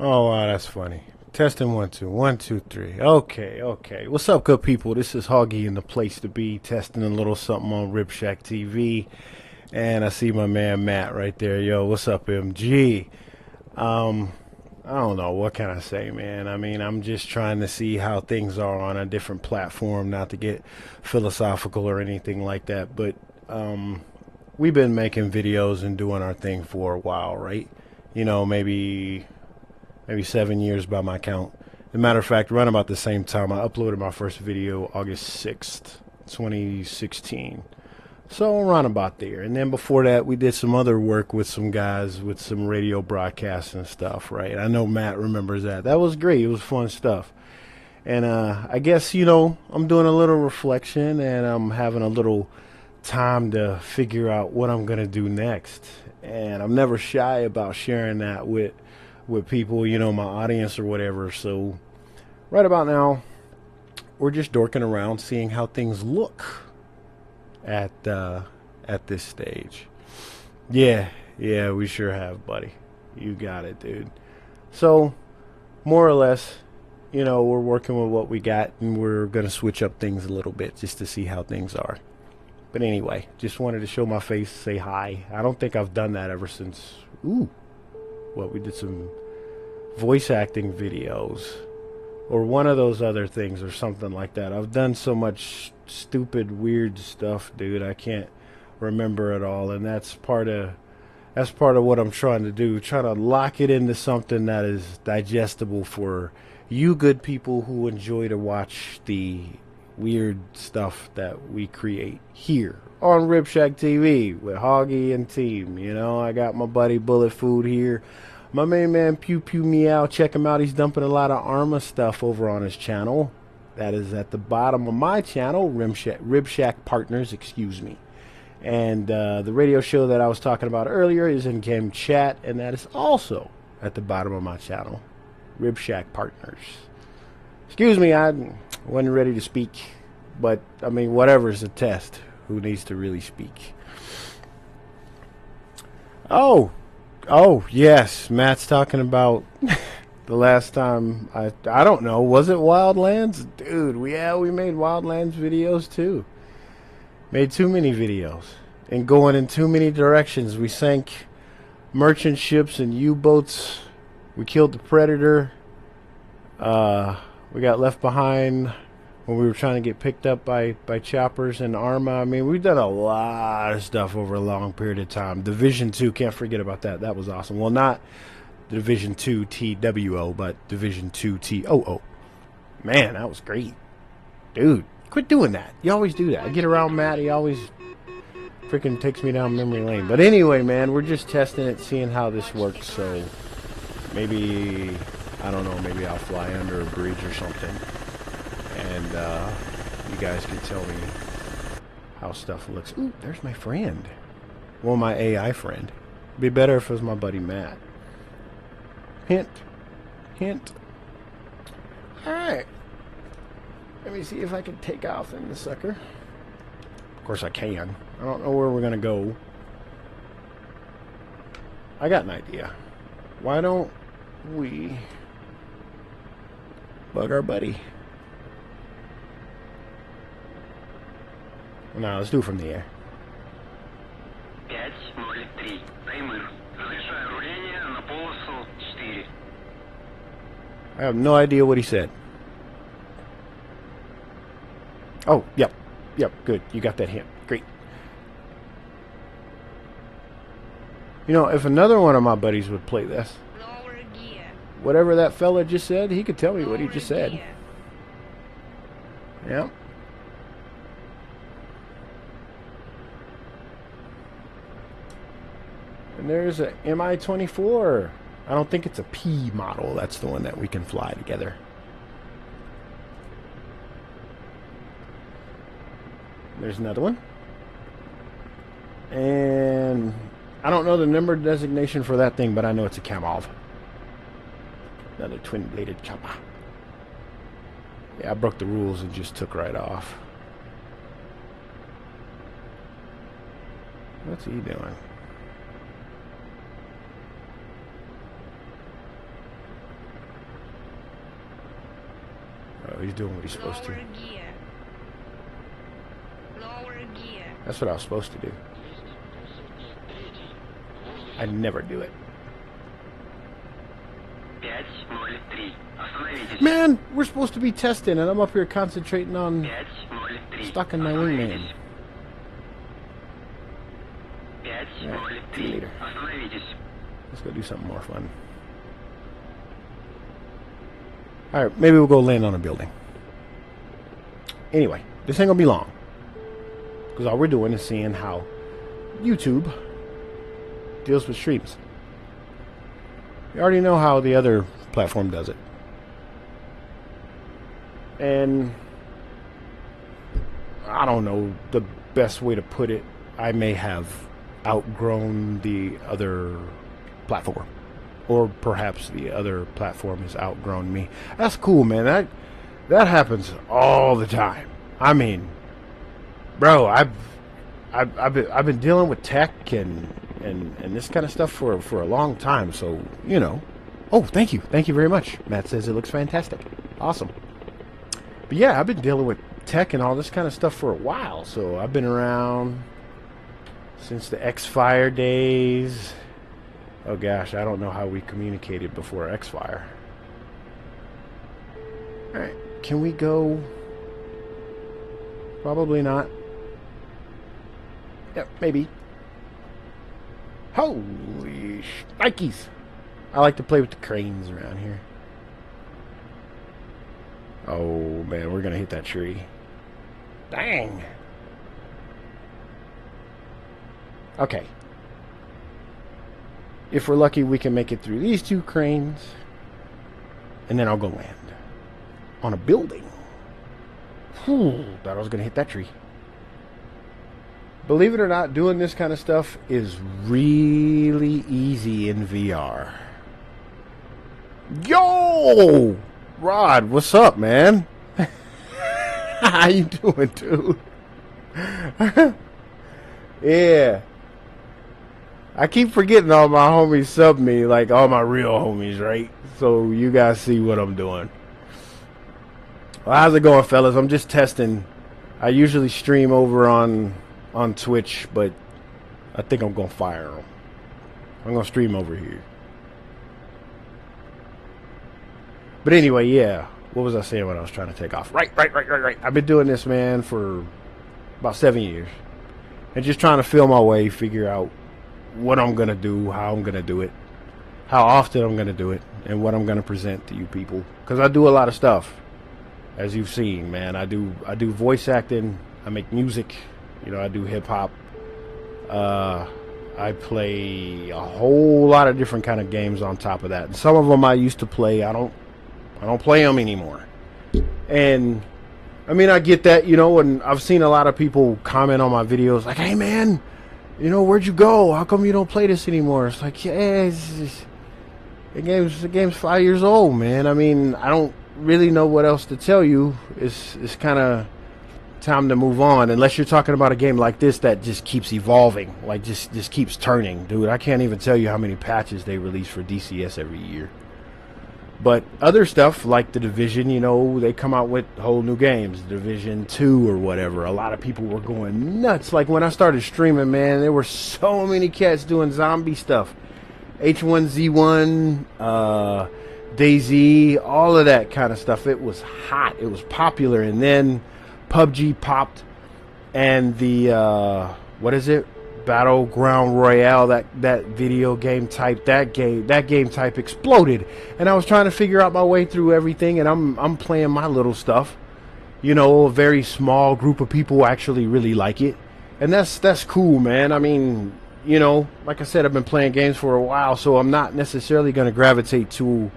Oh wow, that's funny. Testing 1 2 1 2 3. Okay, okay. What's up, good people? This is Hoggy in the place to be, testing a little something on Rib Shack TV, and I see my man Matt right there. Yo, what's up, MG? Um, I don't know what can I say, man. I mean, I'm just trying to see how things are on a different platform, not to get philosophical or anything like that, but um, we've been making videos and doing our thing for a while, right? You know, maybe 7 years by my count. As a matter of fact, around about the same time, I uploaded my first video August 6th, 2016. So around about there. And then before that, we did some other work with some guys with some radio broadcasts and stuff, right? I know Matt remembers that. That was great. It was fun stuff. And I guess, I'm doing a little reflection and I'm having a little time to figure out what I'm going to do next. And I'm never shy about sharing that with people, my audience or whatever. So right about now, we're just dorking around, seeing how things look at this stage. Yeah, we sure have, buddy. You got it, dude. So more or less, we're working with what we got, and we're gonna switch up things a little bit just to see how things are. But anyway, just wanted to show my face, say hi. I don't think I've done that ever since. We did some voice acting videos or one of those other things or something like that. I've done so much stupid weird stuff, dude. I can't remember it all, and that's part of what I'm trying to do, trying to lock it into something that is digestible for you good people who enjoy to watch the weird stuff that we create here on Rib Shack TV with Hoggy and team. I got my buddy Bullet Food here. My main man Pew Pew Meow. Check him out. He's dumping a lot of Arma stuff over on his channel. That is at the bottom of my channel, Rib Shack Partners, excuse me. And the radio show that I was talking about earlier is in game chat, and that is also at the bottom of my channel, Rib Shack Partners. Excuse me, I wasn't ready to speak, but I mean, whatever's a test. Who needs to really speak? Oh, yes. Matt's talking about the last time. I don't know. Was it Wildlands? Dude, we made Wildlands videos too. Made too many videos. And going in too many directions. We sank merchant ships and U-boats. We killed the Predator. We got left behind when we were trying to get picked up by choppers and Arma. I mean, we've done a lot of stuff over a long period of time. Division 2, can't forget about that. That was awesome. Well, not Division 2 TWO, but Division 2 TOO. Man, that was great. Dude, quit doing that. You always do that. I get around Matt, he always freaking takes me down memory lane. But anyway, man, we're just testing it, seeing how this works. So maybe, I don't know, maybe I'll fly under a bridge or something. And you guys can tell me how stuff looks. Ooh, there's my friend. Well, my AI friend. It'd be better if it was my buddy Matt. Hint. Hint. Alright. Let me see if I can take off in the sucker. Of course I can. I don't know where we're going to go. I got an idea. Why don't we bug our buddy? No, let's do it from the air. I have no idea what he said. Oh, yep, good. You got that hint. Great. If another one of my buddies would play this, whatever that fella just said, he could tell me what he just said. Yep. And there's a MI-24. I don't think it's a P model. That's the one that we can fly together. There's another one. And I don't know the number designation for that thing, but I know it's a Kamov. Another twin-bladed chopper. Yeah, I broke the rules and just took right off. What's he doing? he's doing what he's supposed to. Lower gear. Lower gear. That's what I was supposed to do. I never do it. Man, we're supposed to be testing, and I'm up here concentrating on stocking my wingman. Right, see you later. Let's go do something more fun. Alright, maybe we'll go land on a building. Anyway, this ain't gonna be long. Because all we're doing is seeing how YouTube deals with streams. You already know how the other platform does it. And I don't know the best way to put it. I may have outgrown the other platform, or perhaps the other platform has outgrown me. That's cool, man. That happens all the time. I mean, bro, I've been dealing with tech and this kind of stuff for a long time. So, you know. Oh, thank you very much. Matt says it looks fantastic. Awesome. But yeah, I've been dealing with tech and all this kind of stuff for a while. So I've been around since the X-Fire days. Oh gosh, I don't know how we communicated before X-Fire. Alright, can we go? Probably not. Yep, maybe. Holy shnikes. I like to play with the cranes around here. Oh man, we're gonna hit that tree. Dang. Okay. If we're lucky, we can make it through these two cranes. And then I'll go land on a building. Whew, thought I was gonna hit that tree. Believe it or not, doing this kind of stuff is really easy in VR. Yo! Rod, what's up, man? How you doing, dude? Yeah. I keep forgetting all my homies sub me, like all my real homies, right? So you guys see what I'm doing. Well, how's it going, fellas? I'm just testing. I usually stream over on Twitch, but I think I'm gonna fire them. I'm gonna stream over here. But anyway, yeah. What was I saying when I was trying to take off? Right. I've been doing this, man, for about 7 years. And just trying to feel my way, figure out what I'm going to do, how I'm going to do it, how often I'm going to do it, and what I'm going to present to you people. Because I do a lot of stuff, as you've seen, man. I do voice acting. I make music. You know, I do hip-hop. I play a whole lot of different kind of games on top of that. And some of them I used to play. I don't play them anymore. And I mean, I get that, you know, and I've seen a lot of people comment on my videos like, hey man, you know, where'd you go? How come you don't play this anymore? It's like, yeah, the game's 5 years old, man. I mean, I don't really know what else to tell you. It's kind of time to move on, unless you're talking about a game like this that just keeps evolving, like just keeps turning. Dude, I can't even tell you how many patches they release for DCS every year. But other stuff like The Division, you know, they come out with whole new games, Division 2 or whatever. A lot of people were going nuts. Like when I started streaming, man, there were so many cats doing zombie stuff. H1Z1, DayZ, all of that kind of stuff. It was hot. It was popular. And then PUBG popped, and the, what is it? Battleground Royale, that video game type, that game type exploded, and I was trying to figure out my way through everything, and I'm playing my little stuff. You know, a very small group of people actually really like it, and that's cool, man. I mean, you know, like I said, I've been playing games for a while, so I'm not necessarily going to gravitate to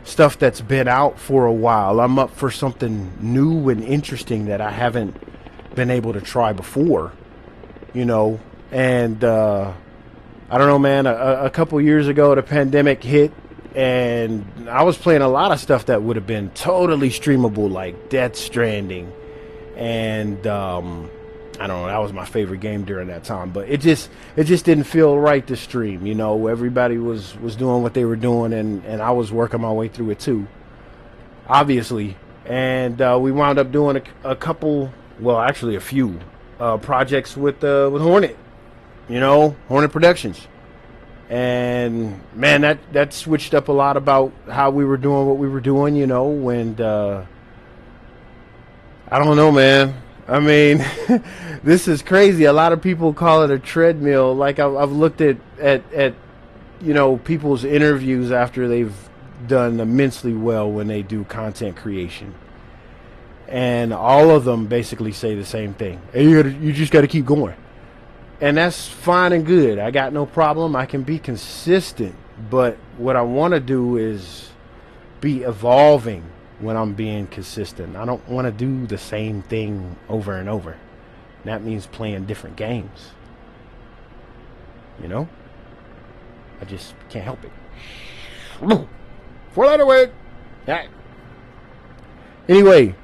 stuff that's been out for a while. I'm up for something new and interesting that I haven't been able to try before, you know. And I don't know, man, a couple years ago the pandemic hit, and I was playing a lot of stuff that would have been totally streamable, like Death Stranding, and I don't know, that was my favorite game during that time. But it just didn't feel right to stream, you know. Everybody was doing what they were doing, and I was working my way through it too, obviously. And we wound up doing a couple, well, actually a few projects with Hornet, Hornet Productions. And man, that switched up a lot about how we were doing what we were doing, and I don't know, man. I mean, this is crazy. A lot of people call it a treadmill. Like I've looked at people's interviews after they've done immensely well when they do content creation, and all of them basically say the same thing. Hey, you just got to keep going, and that's fine and good. I got no problem. I can be consistent, but what I want to do is be evolving when I'm being consistent. I don't want to do the same thing over and over. That means playing different games. I just can't help it. 4-letter word. Yeah. Anyway.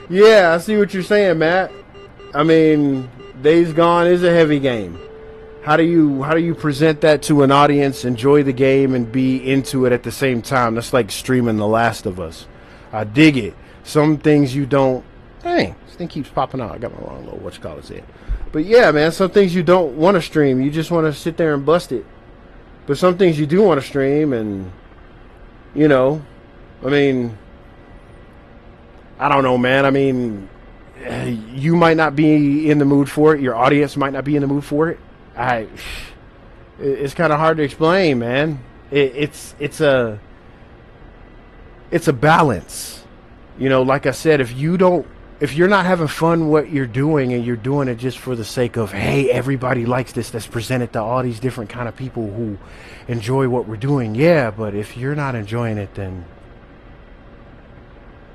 Yeah, I see what you're saying, Matt. I mean, Days Gone is a heavy game. How do you present that to an audience, enjoy the game, and be into it at the same time? That's like streaming The Last of Us. I dig it. Some things you don't. Dang, this thing keeps popping out. I got my wrong little whatchamacallit in. But yeah, man, some things you don't want to stream. You just want to sit there and bust it. But some things you do want to stream, and I mean, I don't know, man. I mean, you might not be in the mood for it. Your audience might not be in the mood for it. It's kind of hard to explain, man. It's a balance. Like I said, if you're not having fun what you're doing, and you're doing it just for the sake of, hey, everybody likes this, that's presented to all these different kind of people who enjoy what we're doing. Yeah, but if you're not enjoying it, then,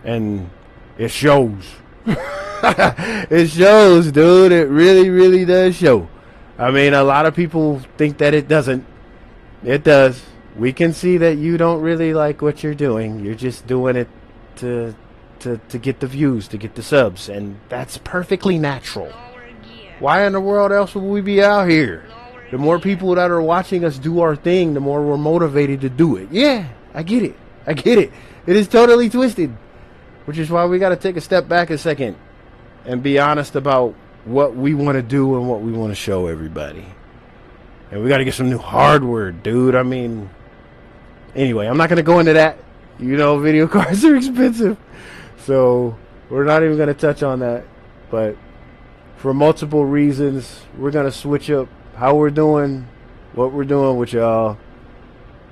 and it shows. It shows, dude. It really, really does show. I mean, a lot of people think that it doesn't. It does. We can see that you don't really like what you're doing. You're just doing it to get the views, to get the subs, and that's perfectly natural. Why in the world else would we be out here? The more people that are watching us do our thing, the more we're motivated to do it. Yeah, I get it. It is totally twisted, which is why we got to take a step back a second and be honest about what we want to do and what we want to show everybody. And we got to get some new hardware, dude. I mean, anyway, I'm not going to go into that. Video cards are expensive. So we're not even going to touch on that. But for multiple reasons, we're going to switch up how we're doing, what we're doing with y'all.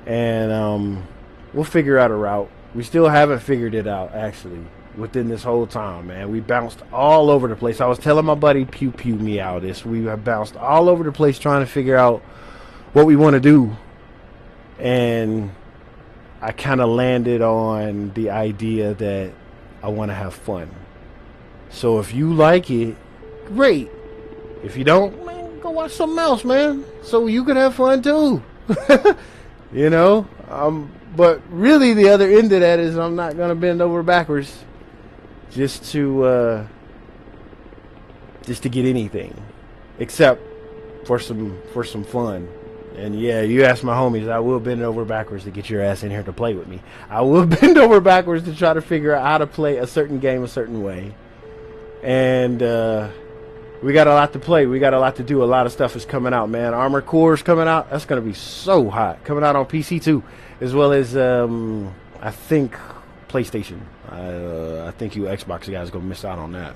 And we'll figure out a route. We still haven't figured it out, actually, within this whole time, man. We bounced all over the place. I was telling my buddy Pew Pew Meow this. We have bounced all over the place trying to figure out what we want to do. And I kind of landed on the idea that I want to have fun. So if you like it, great. If you don't, man, go watch something else, man. So you can have fun too. But really the other end of that is I'm not going to bend over backwards just to get anything except for some fun. And yeah, you ask my homies, I will bend over backwards to get your ass in here to play with me. I will bend over backwards to try to figure out how to play a certain game a certain way. And we got a lot to play. We got a lot to do. A lot of stuff is coming out, man. Armored Core's coming out. That's going to be so hot. Coming out on PC too, as well as I think PlayStation. I think you Xbox guys going to miss out on that.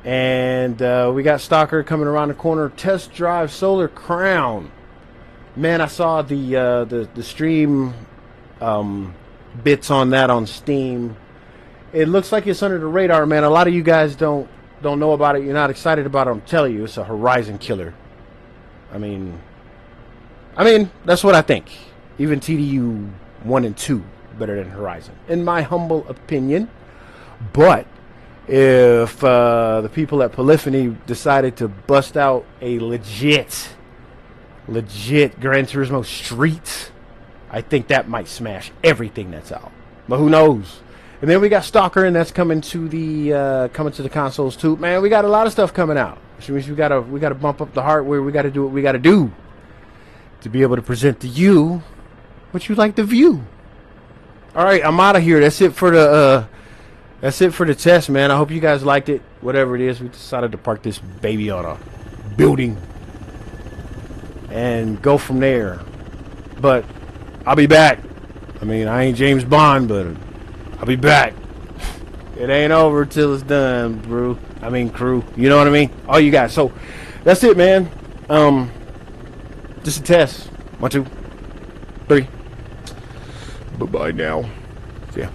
And we got Stalker coming around the corner. Test Drive Solar Crown. Man, I saw the stream bits on that on Steam. It looks like it's under the radar, man. A lot of you guys don't know about it. You're not excited about it. I'm telling you, it's a Horizon killer. I mean, that's what I think. Even TDU 1 and 2 better than Horizon, in my humble opinion. But if the people at Polyphony decided to bust out a legit Gran Turismo Street, I think that might smash everything that's out. But who knows? And then we got Stalker, and that's coming to the consoles too. Man, we got a lot of stuff coming out. Which means we gotta bump up the hardware. We gotta do what we gotta do to be able to present to you what you like to view. All right, I'm out of here. That's it for the test, man. I hope you guys liked it. Whatever it is, we decided to park this baby on a building and go from there. But I'll be back. I mean, I ain't James Bond, but I'll be back. It ain't over till it's done, bro. I mean, crew. You know what I mean? All you guys. So that's it, man. Just a test. 1, 2, 3. Bye-bye now. See ya.